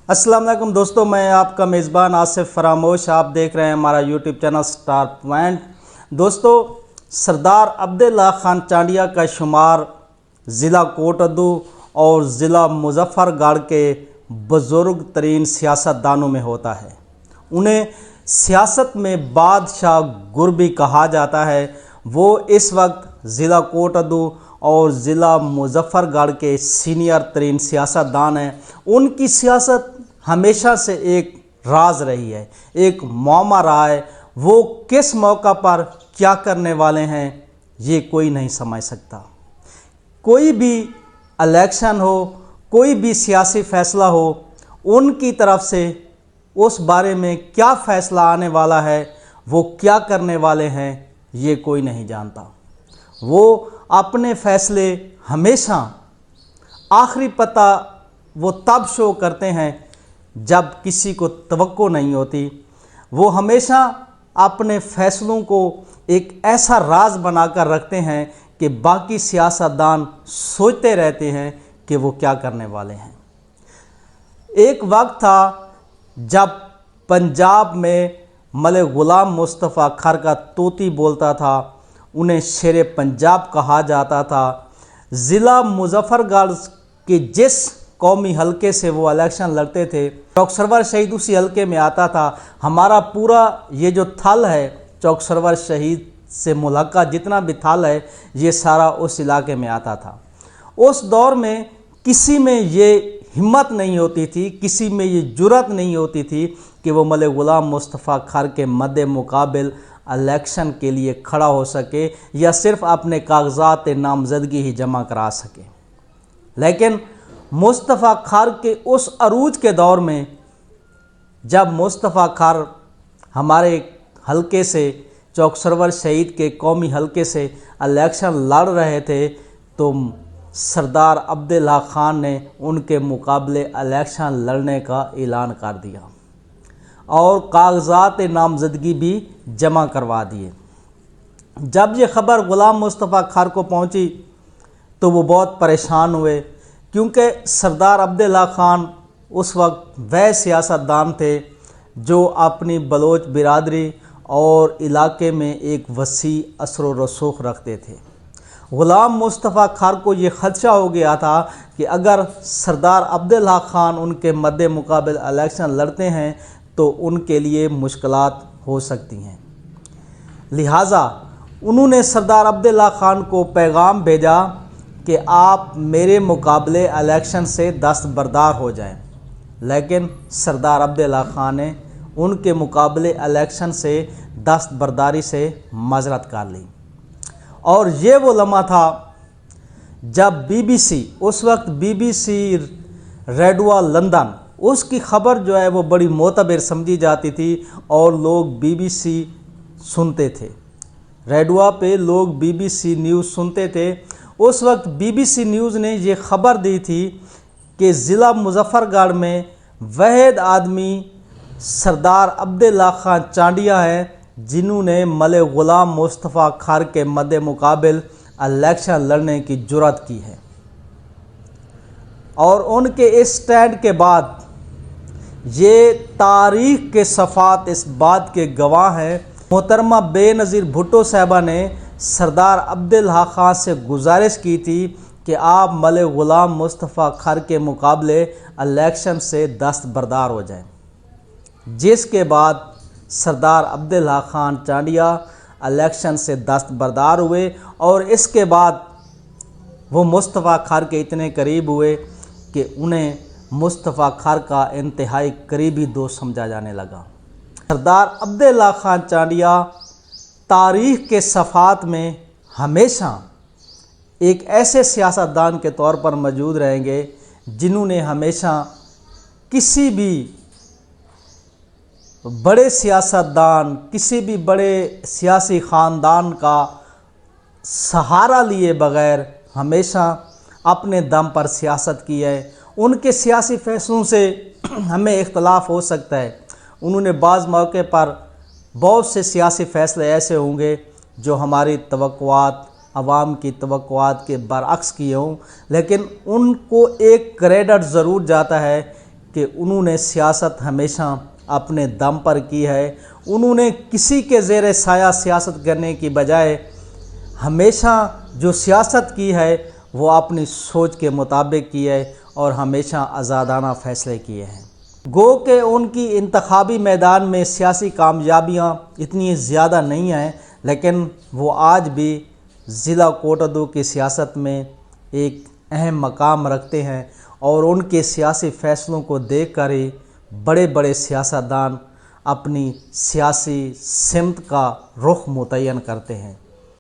अस्सलाम वालेकुम दोस्तों, मैं आपका मेज़बान आसिफ फरामोश। आप देख रहे हैं हमारा यूट्यूब चैनल स्टार पॉइंट। दोस्तों, सरदार अब्दुल्ला खान चांडिया का शुमार ज़िला कोटद्दू और ज़िला मुजफ्फरगढ़ के बुज़ुर्ग तरीन सियासतदानों में होता है। उन्हें सियासत में बादशाह गुर भी कहा जाता है। वो इस वक्त ज़िला कोटद्दू और ज़िला मुजफ्फरगढ़ के सीनियर तरीन सियासतदान हैं। उनकी सियासत हमेशा से एक राज रही है, एक मौमा रहा है। वो किस मौका पर क्या करने वाले हैं ये कोई नहीं समझ सकता। कोई भी इलेक्शन हो, कोई भी सियासी फैसला हो, उनकी तरफ से उस बारे में क्या फ़ैसला आने वाला है, वो क्या करने वाले हैं ये कोई नहीं जानता। वो अपने फ़ैसले हमेशा आखिरी पता वो तब शो करते हैं जब किसी को तवक्को नहीं होती। वो हमेशा अपने फ़ैसलों को एक ऐसा राज बनाकर रखते हैं कि बाकी सियासतदान सोचते रहते हैं कि वो क्या करने वाले हैं। एक वक्त था जब पंजाब में मलिक ग़ुलाम मुस्तफ़ा खर का तोती बोलता था, उन्हें शेर पंजाब कहा जाता था। ज़िला मुजफ्फरगढ़ के जिस कौमी हलके से वो इलेक्शन लड़ते थे, चौक सरवर शहीद उसी हलके में आता था। हमारा पूरा ये जो थल है, चौक सरवर शहीद से मुल्हका जितना भी थल है, ये सारा उस इलाके में आता था। उस दौर में किसी में ये हिम्मत नहीं होती थी, किसी में ये जुर्रत नहीं होती थी कि वो मलिक ग़ुलाम मुस्तफ़ा खर के मद्दे मुकाबिल इलेक्शन के लिए खड़ा हो सके या सिर्फ अपने कागजात नामजदगी ही जमा करा सके। लेकिन मुस्तफ़ा खर के उस अरूज के दौर में, जब मुस्तफ़ा खर हमारे हलके से, चौक सरवर शहीद के कौमी हलके से इलेक्शन लड़ रहे थे, तो सरदार अब्दुल्ला खान ने उनके मुकाबले इलेक्शन लड़ने का ऐलान कर दिया और कागजात नामजदगी भी जमा करवा दिए। जब ये ख़बर ग़ुलाम मुस्तफ़ा खर को पहुंची तो वो बहुत परेशान हुए, क्योंकि सरदार अब्दुल्ला खान उस वक्त वह सियासतदान थे जो अपनी बलोच बिरादरी और इलाके में एक वसी असर व रसूख रखते थे। ग़ुलाम मुस्तफ़ा खर को ये ख़दशा हो गया था कि अगर सरदार अब्दुल्ला खान उनके मद्दे मुकाबिल इलेक्शन लड़ते हैं तो उनके लिए मुश्किलात हो सकती हैं। लिहाजा उन्होंने सरदार अब्दुल्ला खान को पैगाम भेजा कि आप मेरे मुकाबले इलेक्शन से दस्तबरदार हो जाएं। लेकिन सरदार अब्दुल्ला खान ने उनके मुकाबले इलेक्शन से दस्तबरदारी से माजरत कर ली। और ये वो लम्हा था जब BBC, उस वक्त BBC रेडियो लंदन, उसकी ख़बर जो है वो बड़ी मोतबर समझी जाती थी और लोग BBC सुनते थे। रेडियो पे लोग BBC न्यूज़ सुनते थे। उस वक्त BBC न्यूज़ ने ये ख़बर दी थी कि ज़िला मुजफ्फरगढ़ में वाहिद आदमी सरदार अब्दुल्ला खान चांडिया हैं जिन्होंने मलिक ग़ुलाम मुस्तफ़ा खर के मद्दे मुकाबिल इलेक्शन लड़ने की जुर्रत की है। और उनके इस स्टैंड के बाद ये तारीख़ के सफ़ात इस बात के गवाह हैं। मोहतरमा बेनज़ीर भुट्टो साहबा ने सरदार अब्दुल्ला खान से गुजारिश की थी कि आप मलिक ग़ुलाम मुस्तफ़ा खर के मुकाबले इलेक्शन से दस्तबरदार हो जाएं। जिसके बाद सरदार अब्दुल्ला खान चांडिया इलेक्शन से दस्तबरदार हुए और इसके बाद वो मुस्तफ़ा खर के इतने करीब हुए कि उन्हें मुस्तफ़ा खर का इंतहाई करीबी दोस्त समझा जाने लगा। सरदार अब्दुल्ला खान चांडिया तारीख़ के सफ़ात में हमेशा एक ऐसे सियासतदान के तौर पर मौजूद रहेंगे जिन्होंने हमेशा किसी भी बड़े सियासतदान, किसी भी बड़े सियासी ख़ानदान का सहारा लिए बग़ैर हमेशा अपने दम पर सियासत की है। उनके सियासी फ़ैसलों से हमें इख्तलाफ हो सकता है। उन्होंने बाज़ मौके पर बहुत से सियासी फ़ैसले ऐसे होंगे जो हमारी तवक्कुआत, अवाम की तवक्कुआत के बरअक्स किए हों, लेकिन उनको एक क्रेडिट ज़रूर जाता है کہ انہوں نے سیاست ہمیشہ اپنے دم پر کی ہے. انہوں نے کسی کے زیر سایہ سیاست کرنے کی بجائے ہمیشہ جو سیاست کی ہے وہ اپنی سوچ کے مطابق کی ہے اور ہمیشہ آزادانہ فیصلے کیے ہیں. گو کہ ان کی انتخابی میدان میں سیاسی کامیابیاں اتنی زیادہ نہیں ہیں، لیکن وہ آج بھی ضلع کوٹادو کی سیاست میں ایک اہم مقام رکھتے ہیں اور ان کے سیاسی فیصلوں کو دیکھ کر ہی بڑے بڑے سیاستدان اپنی سیاسی سمت کا رخ متعین کرتے ہیں.